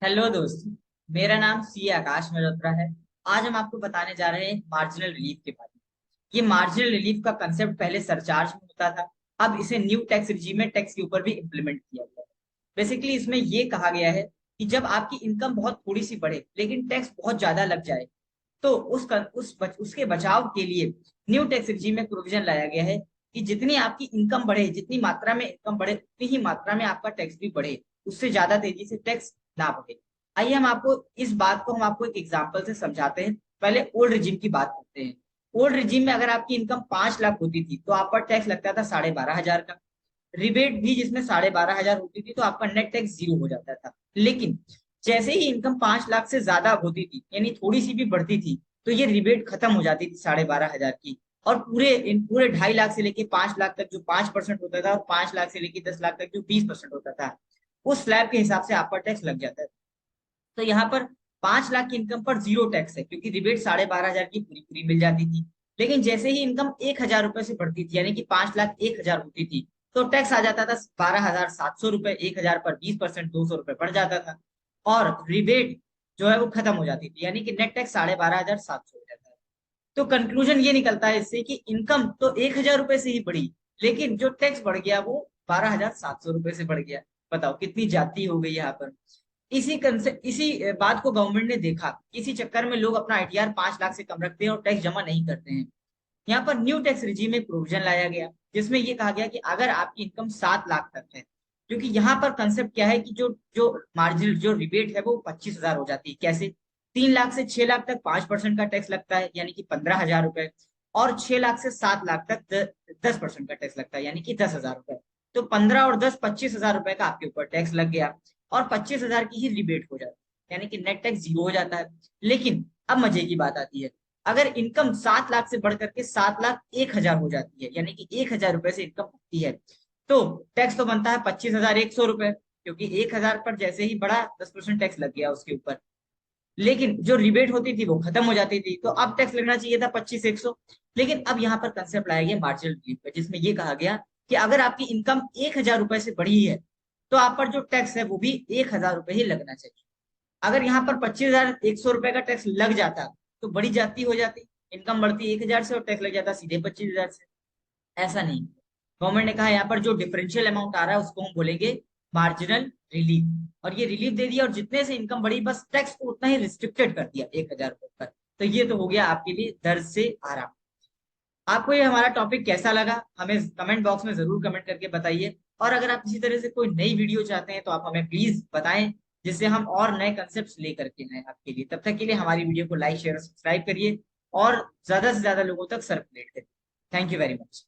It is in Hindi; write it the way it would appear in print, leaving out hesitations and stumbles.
हेलो दोस्तों। मेरा नाम सी आकाश मल्होत्रा है। आज हम आपको बताने जा रहे हैं मार्जिनल रिलीफ के बारे में। ये मार्जिनल रिलीफ का कंसेप्ट पहले सरचार्ज में होता था। अब इसे न्यू टैक्स रिजीम में टैक्स के ऊपर भी इम्प्लीमेंट किया गया है। बेसिकली इसमें ये कहा गया है कि जब आपकी इनकम बहुत थोड़ी सी बढ़े लेकिन टैक्स बहुत ज्यादा लग जाए तो उसके बचाव के लिए न्यू टैक्स रिजीम में प्रोविजन लाया गया है कि जितनी आपकी इनकम बढ़े, जितनी मात्रा में इनकम बढ़े उतनी ही मात्रा में आपका टैक्स भी बढ़े, उससे ज्यादा तेजी से टैक्स ना बढ़े। आइए हम आपको एक एग्जांपल से समझाते हैं। पहले ओल्ड रिजीम की बात करते हैं। ओल्ड रिजीम में अगर आपकी इनकम 5 लाख होती थी तो आप पर टैक्स लगता था 12,500 का। रिबेट भी जिसमें 12,500 होती थी तो आपका नेट टैक्स 0 हो जाता था। लेकिन जैसे ही इनकम 5 लाख से ज्यादा होती थी, यानी थोड़ी सी भी बढ़ती थी, तो ये रिबेट खत्म हो जाती थी 12,500 की। और पूरे 2.5 लाख से लेके 5 लाख तक जो 5% होता था और 5 लाख से लेके 10 लाख तक जो 20% होता था, उस स्लैब के हिसाब से आपका टैक्स लग जाता है। तो यहाँ पर 5 लाख की इनकम पर जीरो टैक्स है क्योंकि रिबेट 12,500 की पूरी पूरी मिल जाती थी। लेकिन जैसे ही इनकम 1,000 रुपए से बढ़ती थी, यानी कि 5,01,000 होती थी, तो टैक्स आ जाता था 12,700 रुपए। 1,000 पर 20%, 200 रुपए बढ़ जाता था। और रिबेट जो है वो खत्म हो जाती थी, यानी कि नेट टैक्स 12,500 हो जाता है। तो कंक्लूजन ये निकलता है इससे कि इनकम तो 1,000 रुपए से ही बढ़ी, लेकिन जो टैक्स बढ़ गया वो 12,700 रुपए से बढ़ गया। बताओ कितनी जाती हो गई यहाँ पर। इसी बात को गवर्नमेंट ने देखा। इसी चक्कर में लोग अपना आईटीआर 5 लाख से कम रखते हैं और टैक्स जमा नहीं करते हैं। यहाँ पर न्यू टैक्स रिजीम में प्रोविजन लाया गया जिसमें ये कहा गया कि अगर आपकी इनकम 7 लाख तक है, क्योंकि यहाँ पर कंसेप्ट क्या है कि जो जो मार्जिनल जो रिबेट है वो 25,000 हो जाती है। कैसे? 3 लाख से 6 लाख तक 5% का टैक्स लगता है, यानी कि 15,000 रुपए। और 6 लाख से 7 लाख तक 10% का टैक्स लगता है, यानी कि 10,000 रुपए। तो 15 और 10, 25,000 रुपए का आपके ऊपर टैक्स लग गया। और 25,000 की ही रिबेट हो जाती है, यानी कि नेट टैक्स 0 हो जाता है। लेकिन अब मजे की बात आती है। अगर इनकम 7 लाख से बढ़ करके 7,01,000 हो जाती है, यानी कि 1,000 रुपए से इनकम होती है, तो टैक्स तो बनता है 25,100 रुपए, क्योंकि 1,000 पर जैसे ही बढ़ा 10% टैक्स लग गया उसके ऊपर। लेकिन जो रिबेट होती थी वो खत्म हो जाती थी, तो अब टैक्स लगना चाहिए था 25,100। लेकिन अब यहाँ पर कंसेप्ट लाया गया मार्जिनल रिलीफ पे, जिसमें ये कहा गया कि अगर आपकी इनकम 1,000 रुपए से बढ़ी है तो आप पर जो टैक्स है वो भी 1,000 रुपए ही लगना चाहिए। अगर यहाँ पर 25,100 रुपए का टैक्स लग जाता तो बड़ी जाती हो जाती। इनकम बढ़ती 1,000 से और टैक्स लग जाता सीधे 25,000 से। ऐसा नहीं। गवर्नमेंट ने कहा यहाँ पर जो डिफरेंशियल अमाउंट आ रहा है उसको हम बोलेंगे मार्जिनल रिलीफ। और ये रिलीफ दे दिया और जितने से इनकम बढ़ी बस टैक्स को उतना ही रिस्ट्रिक्टेड कर दिया 1,000 रुपए पर। तो ये तो हो गया आपके लिए दर्द से आराम। आपको ये हमारा टॉपिक कैसा लगा हमें कमेंट बॉक्स में जरूर कमेंट करके बताइए। और अगर आप इसी तरह से कोई नई वीडियो चाहते हैं तो आप हमें प्लीज बताएं, जिससे हम और नए कंसेप्ट लेकर के आए आपके लिए। तब तक के लिए हमारी वीडियो को लाइक शेयर और सब्सक्राइब करिए और ज्यादा से ज्यादा लोगों तक सर्कुलेट करिए। Thank you very much.